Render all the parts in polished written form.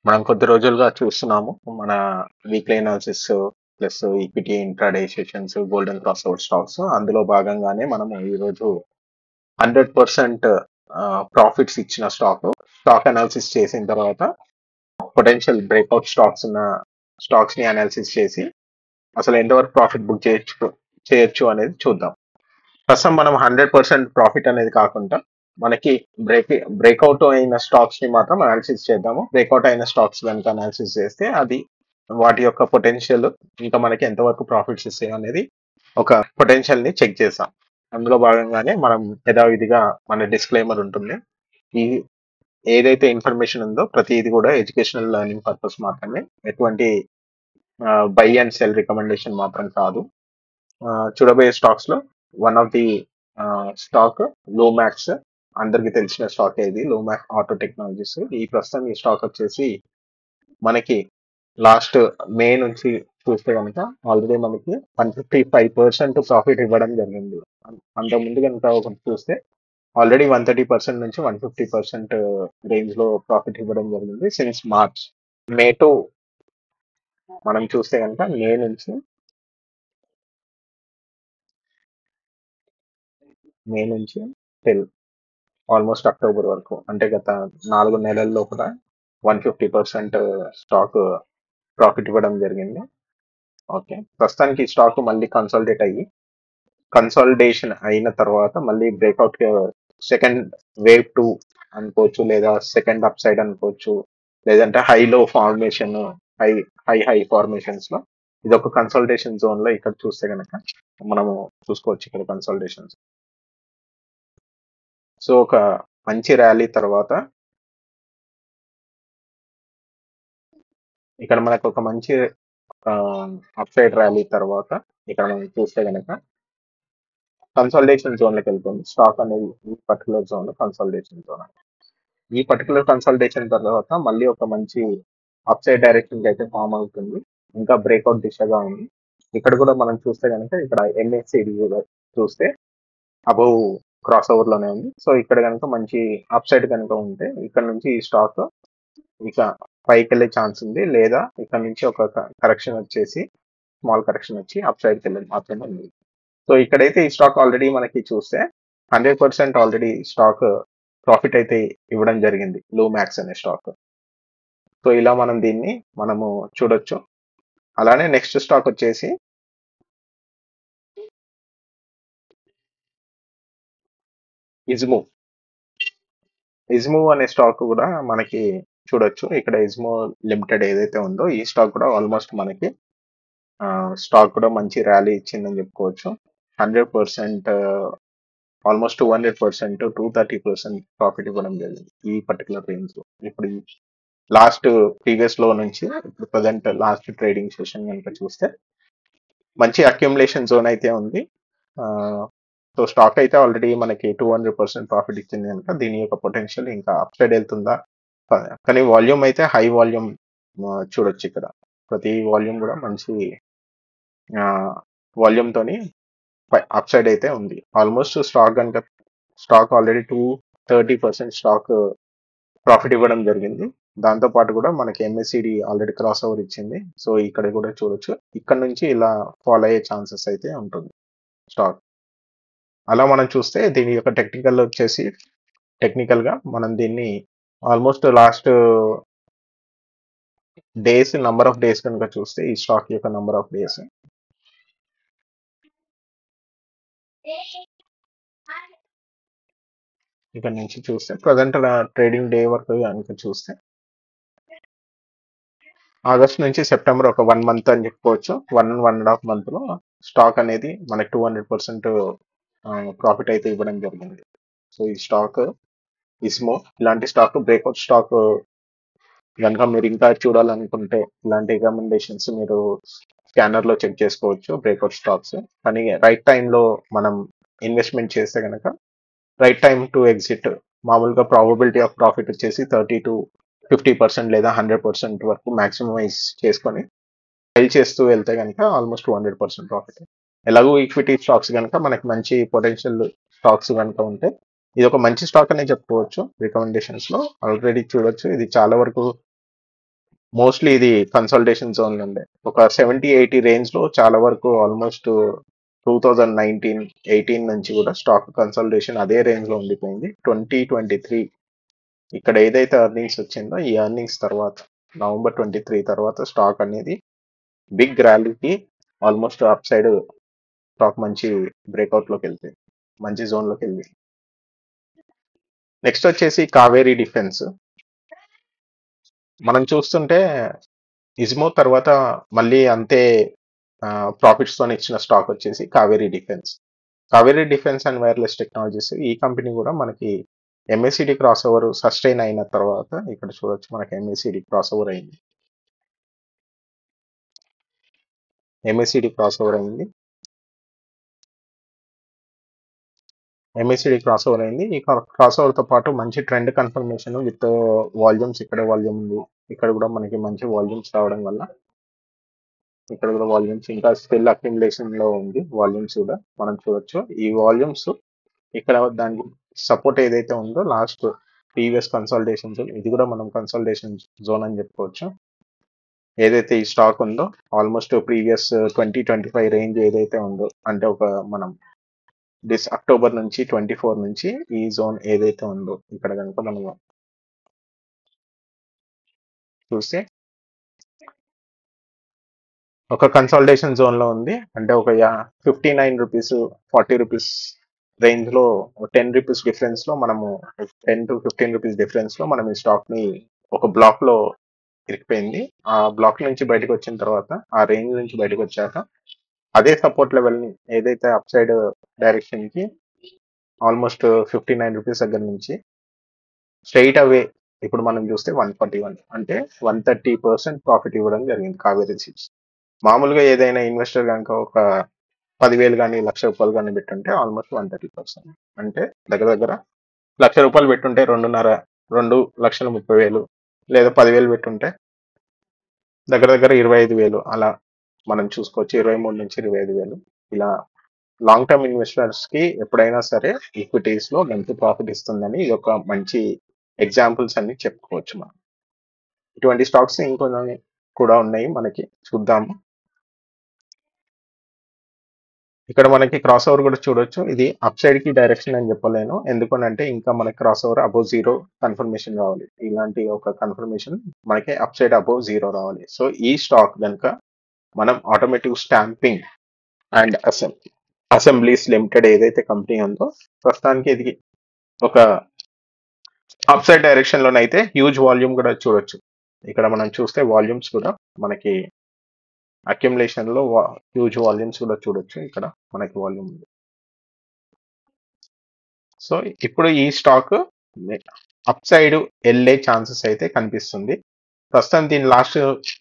మనం కొద్ది రోజులుగా చూస్తున్నాము. మన weekly analysis plus equity intraday sessions, golden cross over stocks అందులో భాగంగానే మనము ఈరోజు 100% ప్రాఫిట్స్ ఇచ్చిన స్టాక్ అనాలిసిస్ చేసిన తర్వాత పొటెన్షియల్ బ్రేక్అవుట్ స్టాక్స్ ఉన్న స్టాక్స్ ని అనాలిసిస్ చేసి అసలు ఎంతవరకు ప్రాఫిట్ బుక్ చేయొచ్చు అనేది చూద్దాం. ప్రస్తుతం మనం 100% ప్రాఫిట్ అనేది కాకుండా మనకి బ్రేక్అవుట్ అయిన స్టాక్స్ ని మాత్రం అనాలిసిస్ చేద్దాము. బ్రేక్అవుట్ అయిన స్టాక్స్ కనుక అనాలిసిస్ చేస్తే అది వాటి యొక్క పొటెన్షియల్ ఇంకా మనకి ఎంతవరకు ప్రాఫిట్స్ ఇస్తాయి అనేది ఒక పొటెన్షియల్ ని చెక్ చేసాం. అందులో భాగంగానే మనం యథావిధిగా మన డిస్క్లైమర్ ఉంటుంది. ఈ ఏదైతే ఇన్ఫర్మేషన్ ఉందో ప్రతిది కూడా ఎడ్యుకేషనల్ లెర్నింగ్ పర్పస్ మాత్రమే, ఎటువంటి బై అండ్ సెల్ రికమెండేషన్ మాత్రం కాదు. చూడబోయే స్టాక్స్ లో వన్ ఆఫ్ ది స్టాక్ లోమాక్స్. అందరికి తెలిసిన స్టాక్ ఇది లోమాక్స్ ఆటో టెక్నాలజీస్. ఈ ప్రస్తుతం ఈ స్టాక్ వచ్చేసి మనకి లాస్ట్ మే నుంచి చూస్తే కనుక ఆల్రెడీ మనకి 155% ప్రాఫిట్ ఇవ్వడం జరిగింది. అంత ముందు కనుక ఒకటి చూస్తే ఆల్రెడీ 130% నుంచి 150% రేంజ్ లో ప్రాఫిట్ ఇవ్వడం జరిగింది సిన్స్ మార్చ్. మే టు మనం చూస్తే కనుక మే నుంచి టిల్ ఆల్మోస్ట్ అక్టోబర్ వరకు, అంటే గత 4 నెలల్లో కూడా 150% స్టాక్ ప్రాఫిట్ ఇవ్వడం జరిగింది. ఓకే, ప్రస్తుతానికి ఈ స్టాక్ మళ్ళీ కన్సాలిడేషన్ అయిన తర్వాత మళ్ళీ బ్రేక్అవుట్ సెకండ్ వేవ్ 2 అనుకోవచ్చు, లేదా సెకండ్ అప్ సైడ్ అనుకోవచ్చు, లేదంటే హైలో ఫార్మేషన్, హై హై ఫార్మేషన్స్ లో ఇది ఒక కన్సల్టేషన్ జోన్ లో ఇక్కడ చూస్తే కనుక మనము చూసుకోవచ్చు. ఇక్కడ కన్సల్టేషన్స్. సో ఒక మంచి ర్యాలీ తర్వాత ఇక్కడ మనకు ఒక మంచి అప్ సైడ్ ర్యాలీ తర్వాత ఇక్కడ మనం చూస్తే కనుక కన్సల్టేషన్ జోన్ లోకి వెళ్తుంది స్టాక్ అనేది. ఈ పర్టికులర్ జోన్ లో కన్సల్టేషన్ జోన్. ఈ పర్టికులర్ కన్సల్టేషన్ తర్వాత మళ్ళీ ఒక మంచి అప్ సైడ్ డైరెక్షన్ అయితే ఫామ్ అవుతుంది. ఇంకా బ్రేక్అవుట్ దిశగా ఉంది. ఇక్కడ కూడా మనం చూస్తే కనుక ఇక్కడ MACD చూస్తే అబౌవ్ క్రాస్ ఓవర్ లోనే ఉంది. సో ఇక్కడ కనుక మంచి అప్ సైడ్ కనుక ఉంటే ఇక్కడ నుంచి ఈ స్టాక్ ఇక పైకి వెళ్ళే ఛాన్స్ ఉంది, లేదా ఇక్కడ నుంచి ఒక కరెక్షన్ వచ్చేసి స్మాల్ కరెక్షన్ వచ్చి అప్ సైడ్కి వెళ్ళేది మాత్రమే ఉంది. సో ఇక్కడైతే ఈ స్టాక్ ఆల్రెడీ మనకి చూస్తే 100% ఆల్రెడీ స్టాక్ ప్రాఫిట్ అయితే ఇవ్వడం జరిగింది, లోమాక్స్ అనే స్టాక్. సో ఇలా మనము చూడొచ్చు. అలానే నెక్స్ట్ స్టాక్ వచ్చేసి ఇజ్మూ అనే స్టాక్ కూడా మనకి చూడొచ్చు. ఇక్కడ ఇజ్మో లిమిటెడ్ ఏదైతే ఉందో ఈ స్టాక్ కూడా ఆల్మోస్ట్ మనకి స్టాక్ కూడా మంచి ర్యాలీ ఇచ్చిందని చెప్పుకోవచ్చు. 100%, ఆల్మోస్ట్ 200%, 230% ప్రాఫిట్ ఇవ్వడం జరిగింది ఈ పర్టికులర్ రేంజ్ లో. ఇప్పుడు లాస్ట్ ప్రీవియస్ లో నుంచి ఇప్పుడు ప్రజెంట్ లాస్ట్ ట్రేడింగ్ సెషన్ కనుక చూస్తే మంచి అక్యుములేషన్ జోన్ అయితే ఉంది. సో స్టాక్ అయితే ఆల్రెడీ మనకి 200% ప్రాఫిట్ ఇచ్చింది కనుక దీని యొక్క పొటెన్షియల్ ఇంకా అప్ సైడ్ వెళ్తుందా. కానీ వాల్యూమ్ అయితే హై వాల్యూమ్ చూడొచ్చు. ఇక్కడ ప్రతి వాల్యూమ్ కూడా మంచి వాల్యూమ్ తోని అప్ సైడ్ అయితే ఉంది. Almost stock already 230% stock profit ఇవ్వడం జరిగింది. దాంతో పాటు కూడా మనకి MACD ఆల్రెడీ క్రాస్ ఓవర్ ఇచ్చింది. సో ఇక్కడ కూడా చూడొచ్చు. ఇక్కడ నుంచి ఇలా ఫాలో అయ్యే ఛాన్సెస్ అయితే ఉంటుంది స్టాక్. అలా మనం చూస్తే దీని యొక్క టెక్నికల్ గా మనం దీన్ని almost last days, number of days కనుక చూస్తే ఈ స్టాక్ యొక్క నంబర్ ఆఫ్ డేస్ ఇక్కడ నుంచి చూస్తే ప్రజెంట్ ట్రేడింగ్ డే వరకు కనుక చూస్తే ఆగస్ట్ నుంచి సెప్టెంబర్ ఒక 1 మంత్ అని చెప్పుకోవచ్చు. 1.5 మంత్ లో స్టాక్ అనేది మనకి 200% ప్రాఫిట్ అయితే ఇవ్వడం జరిగింది. సో ఈ స్టాక్ ఇస్మో ఇలాంటి స్టాక్ బ్రేక్అవుట్ స్టాక్ కనుక మీరు ఇంకా చూడాలనుకుంటే ఇలాంటి రికమెండేషన్స్ మీరు స్కానర్ లో చెక్ చేసుకోవచ్చు బ్రేక్అవుట్ స్టాక్స్. కానీ రైట్ టైంలో మనం ఇన్వెస్ట్మెంట్ చేస్తే కనుక రైట్ టైం టు ఎగ్జిట్, మామూలుగా ప్రాబబిలిటీ ఆఫ్ ప్రాఫిట్ వచ్చేసి 30 to 50% లేదా 100% వరకు మాక్సిమైజ్ చేసుకొని సెల్ చేస్తూ వెళ్తే కనుక ఆల్మోస్ట్ 200% ప్రాఫిట్. ఎలాగో ఈక్విటీ స్టాక్స్ కనుక మనకి మంచి పొటెన్షియల్ స్టాక్స్ కనుక ఉంటే ఇది ఒక మంచి స్టాక్ అనే చెప్పుకోవచ్చు. రికమెండేషన్స్ లో ఆల్రెడీ చూడొచ్చు. ఇది చాలా వరకు మోస్ట్లీ ఇది కన్సల్టేషన్ జోన్ ఉండే ఒక 70-80 రేంజ్ లో చాలా వరకు ఆల్మోస్ట్ 2019-18 నుంచి కూడా స్టాక్ కన్సల్టేషన్ అదే రేంజ్ లో ఉండిపోయింది. 2023 ఇక్కడ ఏదైతే ఎర్నింగ్స్ వచ్చిందో ఈ ఎర్నింగ్స్ తర్వాత నవంబర్ 23 తర్వాత స్టాక్ అనేది బిగ్ ర్యాలీకి ఆల్మోస్ట్ అప్ సైడ్ స్టాక్ మంచి బ్రేక్అవుట్ లోకి వెళ్తుంది, మంచి జోన్ లోకి వెళ్ళింది. నెక్స్ట్ వచ్చేసి కావేరీ డిఫెన్స్. మనం చూస్తుంటే ఇజ్మో తర్వాత మళ్ళీ అంతే ప్రాఫిట్స్ తో ఇచ్చిన స్టాక్ వచ్చేసి Kaveri defence. Kaveri defence and wireless technologies ఈ కంపెనీ కూడా మనకి ఎంఏసిడి క్రాస్ ఓవర్ సస్టైన్ అయిన తర్వాత ఇక్కడ చూడొచ్చు మనకి ఎంఏసిడి క్రాస్ ఓవర్ అయింది. ఎంఏసిడి క్రాస్ ఓవర్ అయింది. ఎంఏసిడి క్రాస్ ఓవర్ అయింది. ఈ క్రాస్ ఓవర్ తో పాటు మంచి ట్రెండ్ కన్ఫర్మేషన్ విత్ వాల్యూమ్స్, ఇక్కడ వాల్యూమ్ ఉంది, ఇక్కడ కూడా మనకి మంచి వాల్యూమ్స్ రావడం వల్ల ఇక్కడ కూడా వాల్యూమ్స్ ఇంకా స్టిల్ అక్యుములేషన్ లో ఉంది. వాల్యూమ్స్ కూడా మనం చూడొచ్చు. ఈ వాల్యూమ్స్ ఇక్కడ దానికి సపోర్ట్ ఏదైతే ఉందో లాస్ట్ ప్రీవియస్ కన్సల్టేషన్స్, ఇది కూడా మనం కన్సల్టేషన్ జోన్ అని చెప్పుకోవచ్చు. ఏదైతే ఈ స్టాక్ ఉందో ఆల్మోస్ట్ ప్రీవియస్ 2025 రేంజ్ ఏదైతే ఉందో అంటే ఒక మనం అక్టోబర్ నుంచి 24 నుంచి ఈ జోన్ ఏదైతే ఉందో ఇక్కడ కనుక మనం చూస్తే ఒక కన్సల్టేషన్ జోన్ లో ఉంది. అంటే ఒక 59 రూపీస్ 40 రూపీస్ రేంజ్ లో 10 రూపీస్ డిఫరెన్స్ లో మనము 10 to 15 రూపీస్ డిఫరెన్స్ లో మనం ఈ స్టాక్ ని ఒక బ్లాక్ లో ఇరికిపోయింది. ఆ బ్లాక్ నుంచి బయటకు వచ్చిన తర్వాత ఆ రేంజ్ నుంచి బయటకు వచ్చాక అదే సపోర్ట్ లెవెల్ ని ఏదైతే అప్ సైడ్ డైరెక్షన్ కి ఆల్మోస్ట్ 59 రూపీస్ దగ్గర నుంచి స్ట్రైట్ అవే ఇప్పుడు మనం చూస్తే 141 అంటే 130% ప్రాఫిట్ ఇవ్వడం జరిగింది కావేరీ సీడ్స్. మామూలుగా ఏదైనా ఇన్వెస్టర్ కనుక ఒక 10,000 కానీ ₹1,00,000 కానీ పెట్టుంటే ఆల్మోస్ట్ 130%, అంటే దగ్గర దగ్గర ₹1,00,000 పెట్టుంటే 2,30,000 లేదా 10,000 పెట్టుంటే దగ్గర దగ్గర 25,000 అలా మనం చూసుకోవచ్చు. 23 నుంచి 25,000 ఇలా లాంగ్ టర్మ్ ఇన్వెస్టర్స్ కి ఎప్పుడైనా సరే ఈక్విటీస్ లో మంచి ప్రాఫిట్ ఇస్తుందని ఇది ఒక మంచి ఎగ్జాంపుల్స్ అన్ని చెప్పుకోవచ్చు. మనం ఇటువంటి స్టాక్స్ ఇంకొన్ని కూడా ఉన్నాయి, మనకి చూద్దాము. ఇక్కడ మనకి క్రాస్ ఓవర్ కూడా చూడొచ్చు. ఇది అప్ సైడ్ కి డైరెక్షన్ అని చెప్పలేను, ఎందుకంటే ఇంకా మనకి crossover above zero confirmation రావాలి. ఇలాంటి ఒక కన్ఫర్మేషన్ మనకి అప్ సైడ్ అబౌవ్ జీరో రావాలి. సో ఈ స్టాక్ కనుక మనం automotive stamping and assemblies limited ఏదైతే కంపెనీ ఉందో ప్రస్తుతానికి ఇది ఒక అప్ సైడ్ డైరెక్షన్ లోనైతే హ్యూజ్ వాల్యూమ్ కూడా చూడొచ్చు. ఇక్కడ మనం చూస్తే వాల్యూమ్స్ కూడా మనకి అక్యుములేషన్ లో హ్యూజ్ వాల్యూమ్స్ కూడా చూడొచ్చు. ఇక్కడ మనకి వాల్యూమ్ ఉంది. సో ఇప్పుడు ఈ స్టాక్ అప్ సైడ్ వెళ్ళే ఛాన్సెస్ అయితే కనిపిస్తుంది. ప్రస్తుతం దీని లాస్ట్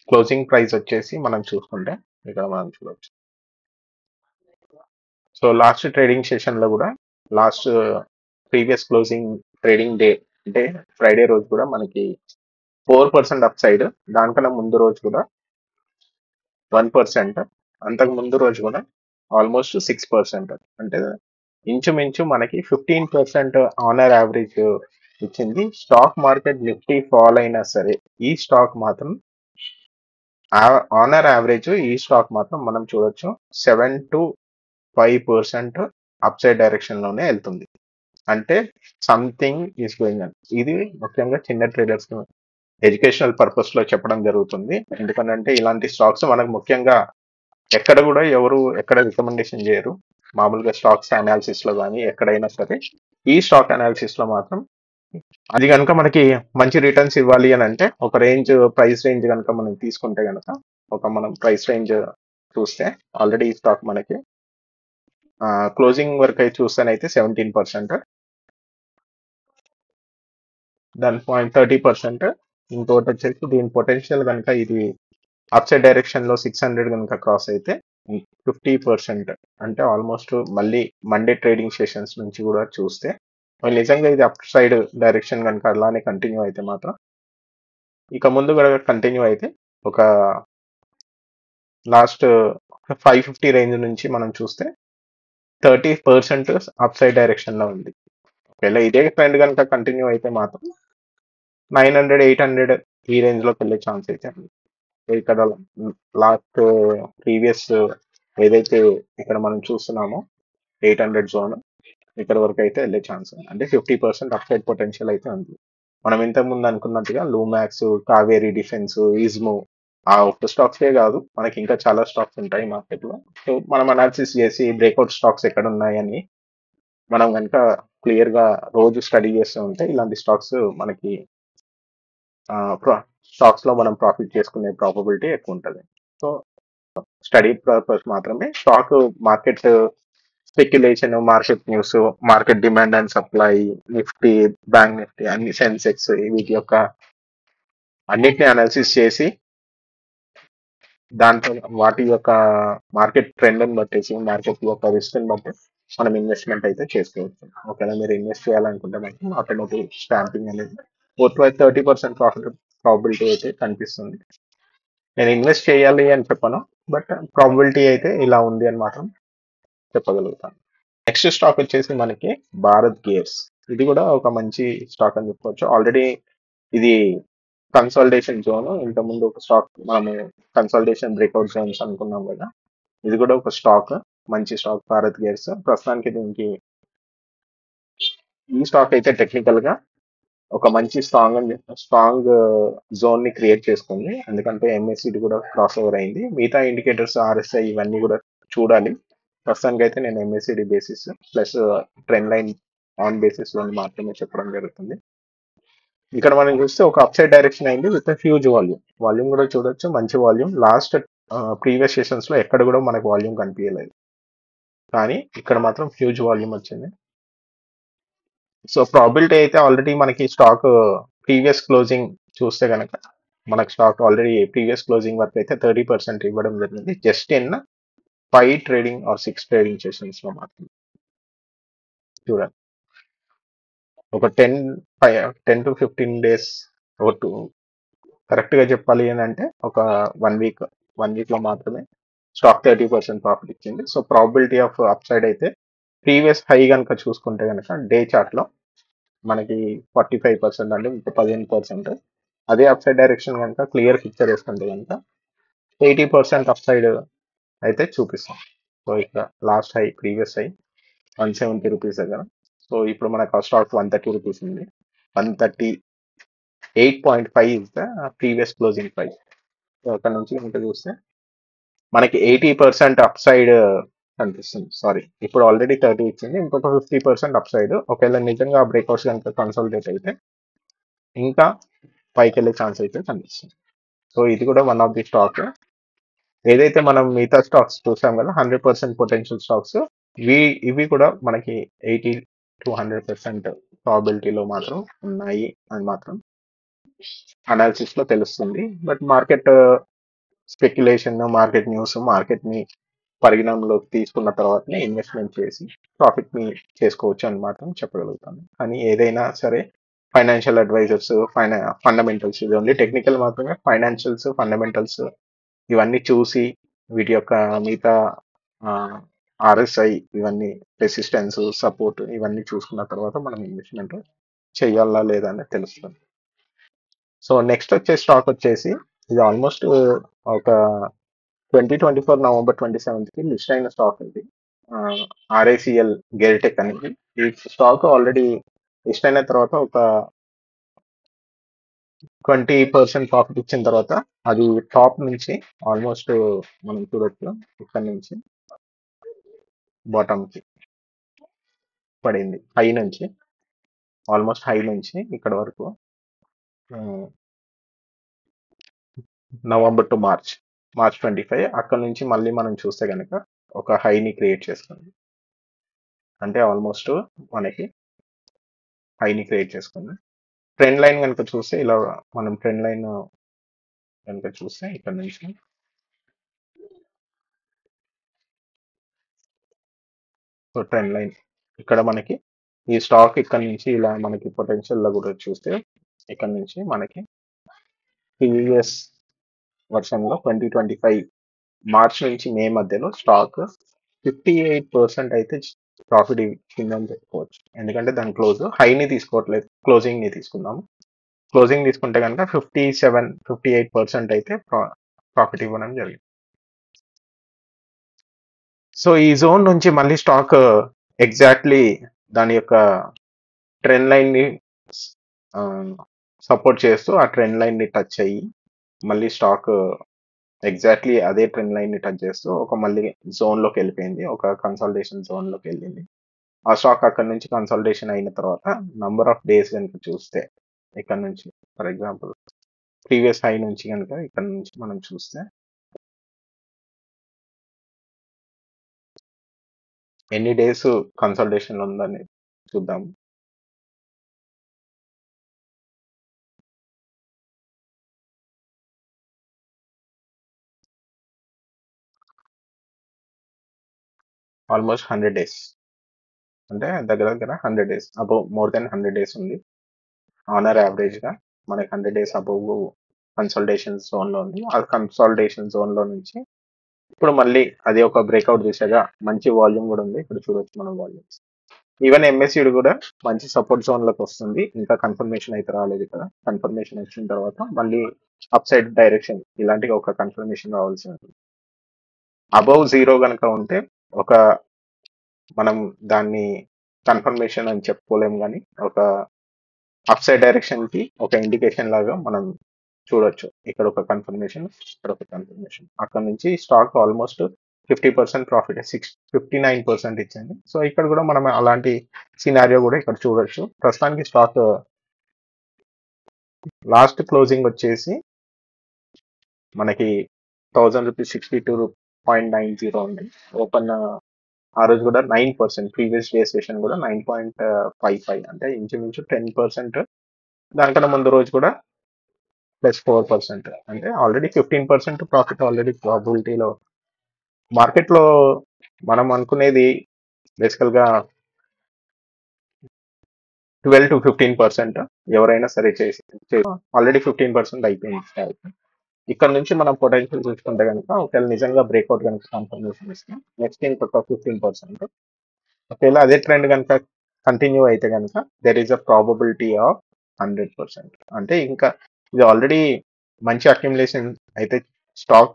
క్లోజింగ్ ప్రైస్ వచ్చేసి మనం చూసుకుంటే ఇక్కడ మనం చూడొచ్చు. సో లాస్ట్ ట్రేడింగ్ సెషన్ లో కూడా last previous closing trading day అంటే ఫ్రైడే రోజు కూడా మనకి 4% అప్ సైడ్, దానికన్నా ముందు రోజు కూడా 1%, అంతకు ముందు రోజు కూడా ఆల్మోస్ట్ 6%, అంటే ఇంచుమించు మనకి 15% ఆనర్ యావరేజ్ ఇచ్చింది. స్టాక్ మార్కెట్ నిఫ్టీ ఫాల్ అయినా సరే ఈ స్టాక్ మాత్రం ఆనర్ యావరేజ్ ఈ స్టాక్ మాత్రం మనం చూడొచ్చు 7 to 5% అప్ సైడ్ డైరెక్షన్ లోనే వెళ్తుంది. అంటే సంథింగ్ ఈస్ గోయింగ్ ఆన్. ఇది ముఖ్యంగా చిన్న ట్రేడర్స్ ఎడ్యుకేషనల్ పర్పస్ లో చెప్పడం జరుగుతుంది. ఎందుకంటే ఇలాంటి స్టాక్స్ మనకు ముఖ్యంగా ఎక్కడ కూడా ఎవరు ఎక్కడ రికమెండేషన్ చేయరు. మామూలుగా స్టాక్స్ అనాలిసిస్ లో కానీ ఎక్కడైనా సరే ఈ స్టాక్ అనాలిసిస్ లో మాత్రం అది కనుక మనకి మంచి రిటర్న్స్ ఇవ్వాలి అని అంటే ఒక రేంజ్ ప్రైస్ రేంజ్ కనుక మనం తీసుకుంటే కనుక మనం ప్రైస్ రేంజ్ చూస్తే ఆల్రెడీ ఈ స్టాక్ మనకి క్లోజింగ్ వరకు అయితే చూస్తేనైతే 17%, దాని 30%. ఇంకోటి వచ్చేసి దీని పొటెన్షియల్ కనుక ఇది అప్ సైడ్ డైరెక్షన్ లో 600 కనుక క్రాస్ అయితే 50%, అంటే ఆల్మోస్ట్ మళ్ళీ మండే ట్రేడింగ్ సెషన్స్ నుంచి కూడా చూస్తే నిజంగా ఇది అప్ సైడ్ డైరెక్షన్ కనుక అలానే కంటిన్యూ అయితే మాత్రం ఇక ముందు కూడా కంటిన్యూ అయితే ఒక లాస్ట్ 550 రేంజ్ నుంచి మనం చూస్తే 30% అప్ సైడ్ డైరెక్షన్ లో ఉంది. ఒకవేళ ఇదే ట్రెండ్ కనుక కంటిన్యూ అయితే మాత్రం 900, 800 ఈ రేంజ్ లోకి వెళ్ళే ఛాన్స్ అయితే ఉంది. సో ఇక్కడ లాస్ట్ ప్రీవియస్ ఏదైతే ఇక్కడ మనం చూస్తున్నామో 800 జోన్ ఇక్కడ వరకు అయితే వెళ్ళే ఛాన్స్ ఉంది. అంటే 50% అప్సైడ్ పొటెన్షియల్ అయితే ఉంది. మనం ఇంతకు ముందు అనుకున్నట్టుగా లూమాక్స్, కావేరీ డిఫెన్స్, ఇజ్మో ఆ ఒక్క స్టాక్సే కాదు, మనకి ఇంకా చాలా స్టాక్స్ ఉంటాయి మార్కెట్ లో. సో మనం అనాలిసిస్ చేసి బ్రేక్అవుట్ స్టాక్స్ ఎక్కడ ఉన్నాయని మనం కనుక క్లియర్ గా రోజు స్టడీ చేస్తూ ఉంటే ఇలాంటి స్టాక్స్ మనకి స్టాక్స్ లో మనం ప్రాఫిట్ చేసుకునే ప్రాబబిలిటీ ఎక్కువ ఉంటుంది. సో స్టడీ పర్పస్ మాత్రమే stock market speculation, market news, market demand and supply, Nifty, bank Nifty, అన్ని సెన్సెక్స్ వీటి యొక్క అన్నిటిని అనాలిసిస్ చేసి దాంట్లో వాటి యొక్క మార్కెట్ ట్రెండ్ ని బట్టేసి మార్కెట్ యొక్క రిస్క్ ని బట్టి మనం ఇన్వెస్ట్మెంట్ అయితే చేసుకోవచ్చు. ఒకవేళ మీరు ఇన్వెస్ట్ చేయాలనుకుంటే మాత్రం ఆటోమేటిక్ స్టాంపింగ్ అనేది 30% ప్రాఫిట్ ప్రాబిలిటీ అయితే కనిపిస్తుంది. నేను ఇన్వెస్ట్ చేయాలి అని చెప్పను, బట్ ప్రాబిలిటీ అయితే ఇలా ఉంది అని మాత్రం చెప్పగలుగుతాను. నెక్స్ట్ స్టాక్ వచ్చేసి మనకి భారత్ గేర్స్. ఇది కూడా ఒక మంచి స్టాక్ అని చెప్పుకోవచ్చు. ఆల్రెడీ ఇది కన్సల్టేషన్ జోన్. ఇంతకుముందు ఒక స్టాక్ మనము కన్సల్టేషన్ బ్రేక్అవుట్ జోన్స్ అనుకున్నాం కదా, ఇది కూడా ఒక స్టాక్, మంచి స్టాక్ భారత్ గేర్స్. ప్రస్తుతానికి దీనికి ఈ స్టాక్ అయితే టెక్నికల్ గా ఒక మంచి స్ట్రాంగ్ జోన్ ని క్రియేట్ చేసుకుంది. ఎందుకంటే ఎంఎస్సిడి కూడా క్రాస్ ఓవర్ అయింది. మిగతా ఇండికేటర్స్ ఆర్ఎస్ఐ ఇవన్నీ కూడా చూడాలి. ప్రస్తుతానికి అయితే నేను MSCD basis plus trend line on basis లో మాత్రమే చెప్పడం జరుగుతుంది. ఇక్కడ మనం చూస్తే ఒక అప్సైడ్ డైరెక్షన్ అయింది విత్ హ్యూజ్ వాల్యూమ్. వాల్యూమ్ కూడా చూడొచ్చు, మంచి వాల్యూమ్. లాస్ట్ ప్రీవియస్ సెషన్స్ లో ఎక్కడ కూడా మనకు వాల్యూమ్ కనిపించలేదు, కానీ ఇక్కడ మాత్రం హ్యూజ్ వాల్యూమ్ వచ్చింది. సో ప్రాబిలిటీ అయితే ఆల్రెడీ మనకి స్టాక్ ప్రీవియస్ క్లోజింగ్ చూస్తే కనుక మనకు స్టాక్ ఆల్రెడీ ప్రీవియస్ క్లోజింగ్ వరకు అయితే 30% ఇవ్వడం జరిగింది, just in 5 trading are 6 trading sessions లో మాత్రం. చూడండి, ఒక 10 టు 15 డేస్, ఒక కరెక్ట్ గా చెప్పాలి అని అంటే ఒక 1 వీక్ లో మాత్రమే స్టాక్ 30% ప్రాఫిట్ ఇచ్చింది. సో ప్రాబిలిటీ ఆఫ్ అప్సైడ్ అయితే ప్రీవియస్ హై కనుక చూసుకుంటే కనుక డే చార్ట్ లో మనకి 45%, అంటే ఇంకా 15%. అదే అప్సైడ్ డైరెక్షన్ కనుక క్లియర్ పిక్చర్ వేసుకుంటే కనుక 80% అప్సైడ్ అయితే చూపిస్తాం. సో ఇక్కడ last high, previous high 170 rupees దగ్గర. సో ఇప్పుడు మనకు స్టాక్ 130 రూపీస్ ఉంది. 138.5 is the previous closing price. So అక్కడ నుంచి ఇంకా చూస్తే మనకి 80% అప్సైడ్ కనిపిస్తుంది. సారీ, ఇప్పుడు ఆల్రెడీ 30 ఇచ్చింది, ఇంకొక 50% అప్సైడ్. ఒకవేళ నిజంగా బ్రేక్అవుట్స్ కనుక కన్సల్టేట్ అయితే ఇంకా పైకి వెళ్ళే ఛాన్స్ అయితే కనిపిస్తుంది. సో ఇది కూడా వన్ ఆఫ్ ది స్టాక్. ఏదైతే మనం మిగతా స్టాక్స్ చూసాం కదా 100% పొటెన్షియల్ స్టాక్స్, ఇవి కూడా మనకి 80 to 100% ప్రాబిలిటీలో మాత్రం ఉన్నాయి అని మాత్రం అనాలిసిస్ లో తెలుస్తుంది. But market speculation, market news, market ని పరిగణనలోకి తీసుకున్న తర్వాతనే ఇన్వెస్ట్మెంట్ చేసి ప్రాఫిట్ ని చేసుకోవచ్చు అని మాత్రం చెప్పగలుగుతాను. కానీ ఏదైనా సరే ఫైనాన్షియల్ అడ్వైజర్స్, ఫండమెంటల్స్, ఇది ఓన్లీ టెక్నికల్ మాత్రమే. ఫైనాన్షియల్స్, ఫండమెంటల్స్ ఇవన్నీ చూసి వీటి యొక్క మిగతా ఆర్ఎస్ఐ ఇవన్నీ, రెసిస్టెన్స్, సపోర్ట్ ఇవన్నీ చూసుకున్న తర్వాత మనం ఇన్వెస్ట్మెంట్ చేయాలా లేదా అనేది తెలుస్తుంది. సో నెక్స్ట్ వచ్చే స్టాక్ వచ్చేసి ఇది ఆల్మోస్ట్ ఒక 2024 నవంబర్ 27కి లిస్ట్ అయిన స్టాక్ ఇది. ఆర్ఐసిఎల్ గెరిటెక్ అనేది. ఈ స్టాక్ ఆల్రెడీ లిస్ట్ అయిన తర్వాత ఒక 20% ప్రాఫిట్ ఇచ్చిన తర్వాత అది టాప్ నుంచి ఆల్మోస్ట్ మనం చూడొచ్చు, ఇక్కడ నుంచి బాటమ్ కి పడింది. హై నుంచి, ఆల్మోస్ట్ హై నుంచి ఇక్కడ వరకు నవంబర్ టు మార్చ్ 25. అక్కడ నుంచి మళ్ళీ మనం చూస్తే కనుక ఒక హైని క్రియేట్ చేసుకుంది. అంటే ఆల్మోస్ట్ మనకి హైని క్రియేట్ చేసుకుంది. ట్రెండ్ లైన్ కనుక చూస్తే ఇలా మనం ట్రెండ్ లైన్ కనుక చూస్తే ఇక్కడ నుంచి సో ట్రెండ్ లైన్ ఇక్కడ మనకి ఈ స్టాక్ ఇక్కడ నుంచి ఇలా మనకి పొటెన్షియల్ లో కూడా చూస్తే ఇక్కడ నుంచి మనకి ప్రీవియస్ వర్షన్లో 2025 మార్చ్ నుంచి మే మధ్యలో స్టాక్ 58% అయితే ప్రాఫిట్ ఇచ్చిందని చెప్పుకోవచ్చు. ఎందుకంటే దాని క్లోజ్ హైని తీసుకోవట్లేదు, క్లోజింగ్ ని తీసుకున్నాము. క్లోజింగ్ తీసుకుంటే కనుక 57-58% అయితే ప్రాఫిట్ ఇవ్వడం జరిగింది. సో ఈ జోన్ నుంచి మళ్ళీ స్టాక్ ఎగ్జాక్ట్లీ దాని యొక్క ట్రెండ్ లైన్ ని సపోర్ట్ చేస్తూ ఆ ట్రెండ్ లైన్ ని టచ్ అయ్యి మళ్ళీ స్టాక్ ఎగ్జాక్ట్లీ అదే ట్రెండ్ లైన్ ని టచ్ చేస్తూ ఒక మళ్ళీ జోన్ లోకి వెళ్ళిపోయింది, ఒక కన్సల్టేషన్ జోన్ లోకి వెళ్ళింది. ఆ స్టాక్ అక్కడ నుంచి కన్సల్టేషన్ అయిన తర్వాత నంబర్ ఆఫ్ డేస్ కనుక చూస్తే ఇక్కడ నుంచి ఫర్ ఎగ్జాంపుల్ ప్రీవియస్ హై నుంచి కనుక ఇక్కడ నుంచి మనం చూస్తే ఎన్ని డేస్ కన్సల్టేషన్ ఉందని చూద్దాం. ఆల్మోస్ట్ 100 డేస్, అంటే దగ్గర దగ్గర 100 days above, more than 100 days ఉంది. ఆనర్ యావరేజ్ గా మనకి 100 డేస్ అబౌవ్ కన్సల్టేషన్ జోన్ లో ఉంది. ఆ కన్సల్టేషన్ జోన్ లో నుంచి ఇప్పుడు మళ్ళీ అది ఒక బ్రేక్అవుట్ దిశగా మంచి వాల్యూమ్ కూడా ఉంది. ఇప్పుడు చూడొచ్చు మనం వాల్యూమ్స్. ఈవెన్ ఎంఎస్సిడి కూడా మంచి సపోర్ట్ జోన్ లోకి వస్తుంది. ఇంకా కన్ఫర్మేషన్ అయితే రాలేదు. ఇక్కడ కన్ఫర్మేషన్ వచ్చిన తర్వాత మళ్ళీ అప్ సైడ్ డైరెక్షన్ ఇలాంటి ఒక కన్ఫర్మేషన్ రావాల్సి ఉంటుంది. అబౌవ్ జీరో కనుక ఉంటే ఒక మనం దాన్ని కన్ఫర్మేషన్ అని చెప్పుకోలేము, కానీ ఒక అప్ సైడ్ డైరెక్షన్ కి ఒక ఇండికేషన్ లాగా మనం చూడొచ్చు. ఇక్కడ ఒక కన్ఫర్మేషన్, ఇక్కడ ఒక కన్ఫర్మేషన్. అక్కడ నుంచి స్టాక్ ఆల్మోస్ట్ 50% ప్రాఫిట్, 59% ఇచ్చింది. సో ఇక్కడ కూడా మనం అలాంటి సినారియో కూడా ఇక్కడ చూడొచ్చు. ప్రస్తుతానికి స్టాక్ లాస్ట్ క్లోజింగ్ వచ్చేసి మనకి 1000 రూపీస్ 62.90 ఉంది. ఓపెన్ ఆ రోజు కూడా 9%, ప్రీవియస్ డే సెషన్ కూడా 9.55, అంటే ఇంచుమించు 10%. దానికన్నా ముందు రోజు కూడా +4%, అంటే ఆల్రెడీ 15% ప్రాఫిట్ ఆల్రెడీ ప్రాబిలిటీలో. మార్కెట్లో మనం అనుకునేది బేసికల్ గా 12-15% ఎవరైనా సరే చేసి ఆల్రెడీ 15% అయిపోయింది. ఇక్కడ నుంచి మనం పొటెన్షియల్ చూసుకుంటే కనుక ఒకవేళ నిజంగా బ్రేక్అవుట్ కనుక కన్ఫర్మేషన్ ఇస్తే నెక్స్ట్ ఇంకొక 15%. ఒకవేళ అదే ట్రెండ్ కనుక కంటిన్యూ అయితే కనుక there is a probability of 100%. అంటే ఇంకా ఇది ఆల్రెడీ మంచి అక్యుములేషన్ అయితే స్టాక్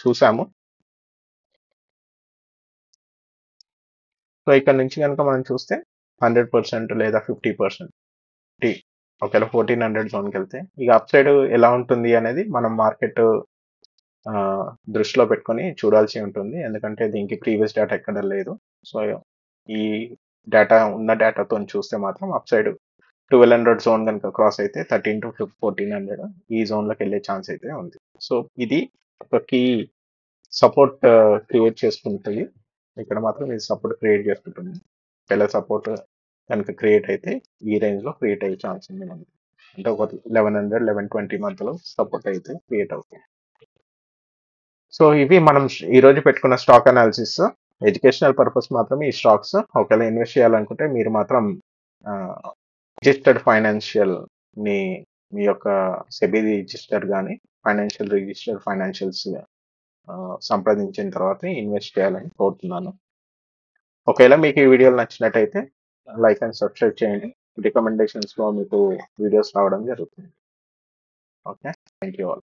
చూసాము. సో ఇక్కడ నుంచి కనుక మనం చూస్తే 100% లేదా 50%, ఒకవేళ 1400 జోన్కి వెళ్తే ఇక అప్ సైడ్ ఎలా ఉంటుంది అనేది మనం మార్కెట్ దృష్టిలో పెట్టుకొని చూడాల్సి ఉంటుంది. ఎందుకంటే దీనికి ప్రీవియస్ డేటా ఎక్కడ లేదు. సో ఈ డేటా ఉన్న డేటాతో చూస్తే మాత్రం అప్ సైడ్ 1200 జోన్ కనుక క్రాస్ అయితే 13 to 1400 ఈ జోన్లోకి వెళ్ళే ఛాన్స్ అయితే ఉంది. సో ఇది ఒక కీ సపోర్ట్ క్రియేట్ చేసుకుంటుంది. ఇక్కడ మాత్రం ఇది సపోర్ట్ క్రియేట్ చేసుకుంటుంది. ఒకవేళ సపోర్ట్ కనుక క్రియేట్ అయితే ఈ రేంజ్ లో క్రియేట్ అయ్యే ఛాన్స్ ఉంది మనకి. అంటే ఒక 1100-1120 మధ్యలో సపోర్ట్ అయితే క్రియేట్ అవుతుంది. సో ఇవి మనం ఈ రోజు పెట్టుకున్న స్టాక్ అనాలిసిస్. ఎడ్యుకేషనల్ పర్పస్ మాత్రమే ఈ స్టాక్స్. ఒకవేళ ఇన్వెస్ట్ చేయాలనుకుంటే మీరు మాత్రం రిజిస్టర్డ్ ఫైనాన్షియల్ ని, మీ యొక్క సెబీ రిజిస్టర్ కానీ ఫైనాన్షియల్ రిజిస్టర్ ఫైనాన్షియల్స్ సంప్రదించిన తర్వాత ఇన్వెస్ట్ చేయాలని కోరుతున్నాను. ఒకవేళ మీకు ఈ వీడియోలు నచ్చినట్టయితే లైక్ అండ్ సబ్స్క్రైబ్ చేయండి. రికమెండేషన్స్ లో మీకు వీడియోస్ రావడం జరుగుతుంది. Okay, thank you all.